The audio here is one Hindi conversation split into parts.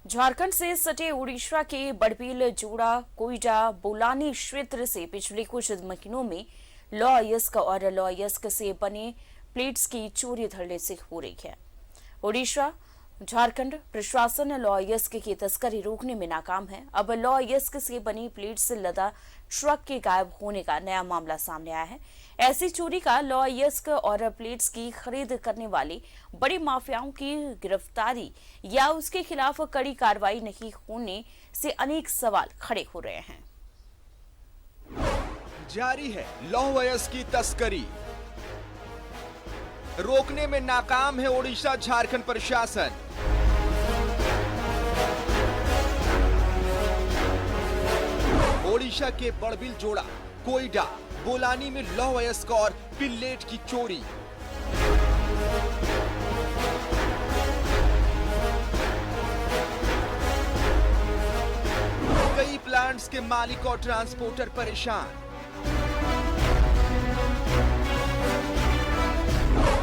झारखंड से सटे उड़ीसा के बड़बील जोड़ा कोयडा बोलानी क्षेत्र से पिछले कुछ महीनों में लॉ अयस्क और लॉ अयस्क से बने प्लेट्स की चोरी धड़ल्ले से हो रही है। उड़ीसा झारखंड प्रशासन लॉ अयस्क की तस्करी रोकने में नाकाम है। अब लॉ अयस्क से बनी प्लेट से लदा ट्रक के गायब होने का नया मामला सामने आया है। ऐसी चोरी का लॉ अयस्क और प्लेट्स की खरीद करने वाले बड़े माफियाओं की गिरफ्तारी या उसके खिलाफ कड़ी कार्रवाई नहीं होने से अनेक सवाल खड़े हो रहे हैं। जारी है लौह अयस्क की तस्करी, रोकने में नाकाम है ओडिशा झारखंड प्रशासन। ओडिशा के बड़बिल जोड़ा कोयडा बोलानी में लौह अयस्क और पिल्लेट की चोरी। कई प्लांट्स के मालिक और ट्रांसपोर्टर परेशान।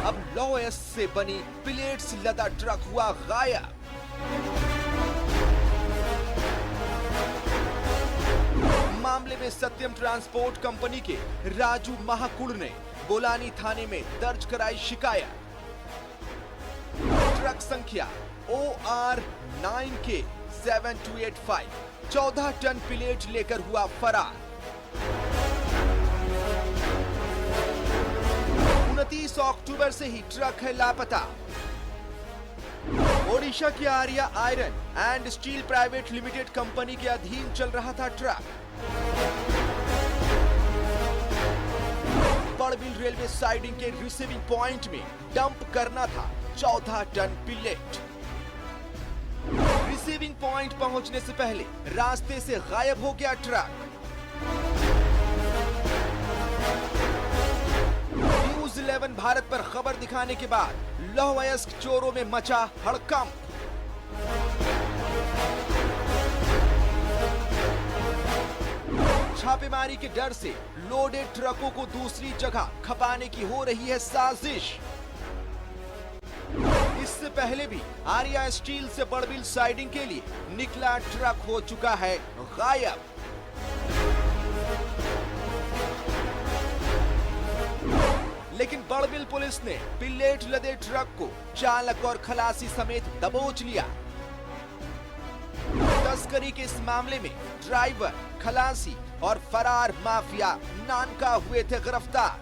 अब लौह अयस्क से बनी प्लेट से लदा ट्रक हुआ गायब। मामले में सत्यम ट्रांसपोर्ट कंपनी के राजू महाकुड़ ने बोलानी थाने में दर्ज कराई शिकायत। ट्रक संख्या OR 9K7285 14 टन प्लेट लेकर हुआ फरार। 29 अक्टूबर से ही ट्रक है लापता। ओडिशा की Arya iron and steel private limited company के अधीन चल रहा था ट्रक। बड़बिल रेलवे साइडिंग के रिसीविंग पॉइंट में डंप करना था 14 टन पिलेट। रिसीविंग पॉइंट पहुंचने से पहले रास्ते से गायब हो गया ट्रक। न्यूज़ 11 भारत पर खबर दिखाने के बाद लौह अयस्क चोरों में मचा हड़कंप। छापेमारी के डर से लोडेड ट्रकों को दूसरी जगह खपाने की हो रही है साजिश। इससे पहले भी आर्या स्टील से बड़बिल साइडिंग के लिए निकला ट्रक हो चुका है गायब। लेकिन बड़बिल पुलिस ने पिल्लेट लदे ट्रक को चालक और खलासी समेत दबोच लिया। तस्करी के इस मामले में ड्राइवर, खलासी और फरार माफिया नानका हुए थे गिरफ्तार।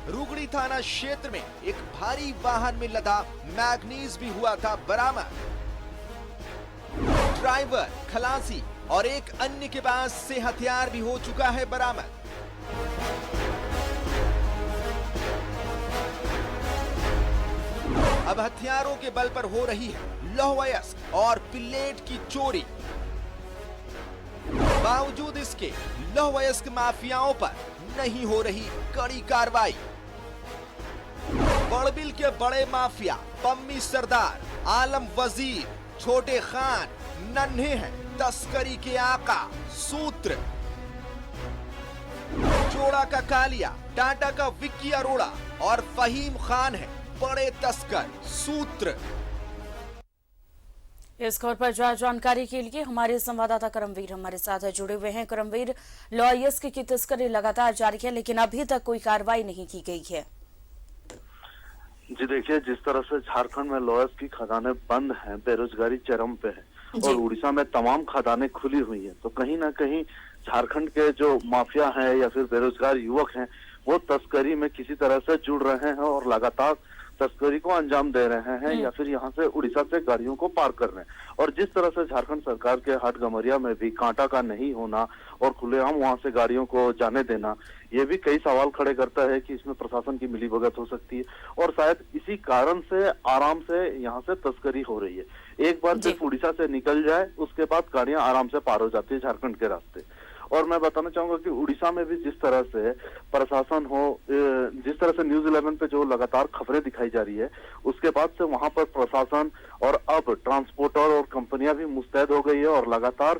रुगड़ी थाना क्षेत्र में एक भारी वाहन में लदा मैग्नीज भी हुआ था बरामद। ड्राइवर, खलासी और एक अन्य के पास से हथियार भी हो चुका है बरामद। अब हथियारों के बल पर हो रही है लौह अयस्क और पिल्लेट की चोरी। बावजूद इसके लौह अयस्क माफियाओं पर नहीं हो रही कड़ी कार्रवाई। बड़बिल के बड़े माफिया पम्मी सरदार, आलम वजीर, छोटे खान नन्हे हैं तस्करी के आका सूत्र। जोड़ा का कालिया, टाटा का विक्की अरोड़ा और फहीम खान है बड़े तस्कर सूत्र। इस खबर पर ज्यादा जानकारी के लिए हमारे संवाददाता करमवीर हमारे साथ जुड़े हुए हैं। करमवीर, लॉ अयस्क की तस्करी लगातार जारी है लेकिन अभी तक कोई कार्रवाई नहीं की गई है। जी देखिए, जिस तरह से झारखंड में लॉ अयस्क की खदानें बंद हैं, बेरोजगारी चरम पे है और उड़ीसा में तमाम खदानें खुली हुई हैं, तो कहीं ना कहीं झारखंड के जो माफिया हैं या फिर बेरोजगार युवक हैं वो तस्करी में किसी तरह से जुड़ रहे हैं और लगातार तस्करी को अंजाम दे रहे हैं या फिर यहाँ से उड़ीसा से गाड़ियों को पार कर रहे हैं। और जिस तरह से झारखंड सरकार के हाटगमरिया में भी कांटा का नहीं होना और खुलेआम वहां से गाड़ियों को जाने देना, ये भी कई सवाल खड़े करता है कि इसमें प्रशासन की मिलीभगत हो सकती है और शायद इसी कारण से आराम से यहाँ से तस्करी हो रही है। एक बार सिर्फ उड़ीसा से निकल जाए उसके बाद गाड़ियां आराम से पार हो जाती है झारखंड के रास्ते। और मैं बताना चाहूंगा कि उड़ीसा में भी जिस तरह से प्रशासन हो, जिस तरह से न्यूज़ 11 पे जो लगातार खबरें दिखाई जा रही है, उसके बाद से वहां पर प्रशासन और अब ट्रांसपोर्टर और कंपनियां भी मुस्तैद हो गई है और लगातार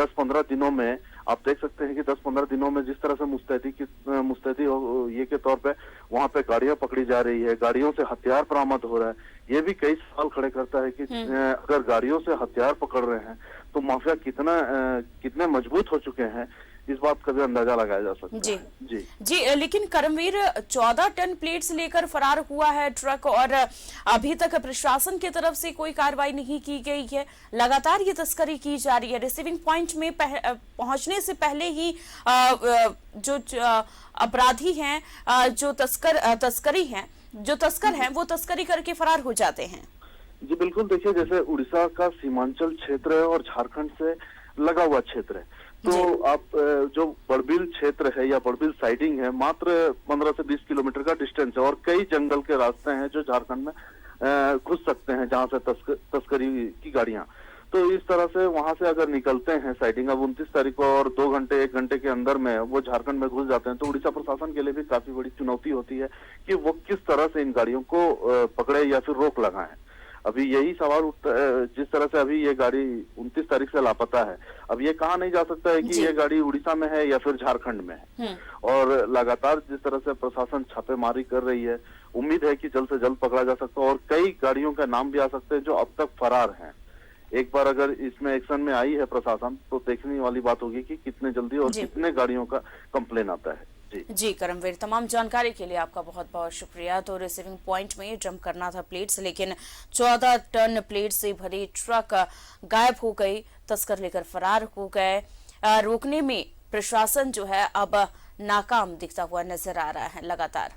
10-15 दिनों में आप देख सकते हैं कि 10-15 दिनों में जिस तरह से मुस्तैदी ये के तौर पे वहां पे गाड़ियां पकड़ी जा रही है, गाड़ियों से हथियार बरामद हो रहा है। ये भी कई सवाल खड़े करता है कि अगर गाड़ियों से हथियार पकड़ रहे हैं तो माफिया कितने मजबूत हो चुके हैं, इस बात का भी अंदाजा लगाया जा सकता जी है। जी लेकिन कर्मवीर 14 टन प्लेट्स लेकर फरार हुआ है ट्रक और अभी तक प्रशासन की तरफ से कोई कार्रवाई नहीं की गई है। लगातार ये तस्करी की जा रही है। रिसीविंग पॉइंट में पहुंचने से पहले ही जो अपराधी हैं, जो तस्कर हैं वो तस्करी करके फरार हो जाते हैं। जी बिल्कुल, देखिए जैसे उड़ीसा का सीमांचल क्षेत्र है और झारखंड से लगा हुआ क्षेत्र है, तो आप जो बड़बिल क्षेत्र है या बड़बिल साइडिंग है, मात्र 15 से 20 किलोमीटर का डिस्टेंस है और कई जंगल के रास्ते हैं जो झारखंड में घुस सकते हैं, जहां से तस्करी की गाड़ियां। तो इस तरह से वहां से अगर निकलते हैं साइडिंग अब 29 तारीख को और 2 घंटे 1 घंटे के अंदर में वो झारखंड में घुस जाते हैं, तो उड़ीसा प्रशासन के लिए भी काफी बड़ी चुनौती होती है कि वो किस तरह से इन गाड़ियों को पकड़े या फिर रोक लगाएं। अभी यही सवाल जिस तरह से अभी ये गाड़ी 29 तारीख से लापता है, अब ये कहा नहीं जा सकता है कि ये गाड़ी उड़ीसा में है या फिर झारखंड में है। और लगातार जिस तरह से प्रशासन छापेमारी कर रही है, उम्मीद है कि जल्द से जल्द पकड़ा जा सकता है और कई गाड़ियों का नाम भी आ सकते हैं जो अब तक फरार हैं। एक बार अगर इसमें एक्शन में आई है प्रशासन तो देखने वाली बात होगी कि कितने जल्दी और कितने गाड़ियों का कंप्लेन आता है। जी कर्मवीर, तमाम जानकारी के लिए आपका बहुत बहुत शुक्रिया। तो रिसीविंग पॉइंट में जंप करना था प्लेट्स, लेकिन 14 टन प्लेट से भरी ट्रक गायब हो गई, तस्कर लेकर फरार हो गए। रोकने में प्रशासन जो है अब नाकाम दिखता हुआ नजर आ रहा है लगातार।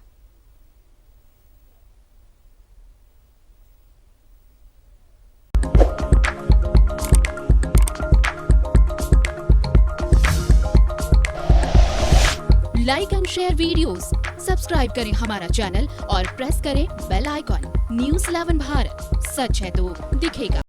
Like and share videos, subscribe करें हमारा चैनल और प्रेस करें बेल आइकॉन। न्यूज़ 11 भारत, सच है तो दिखेगा।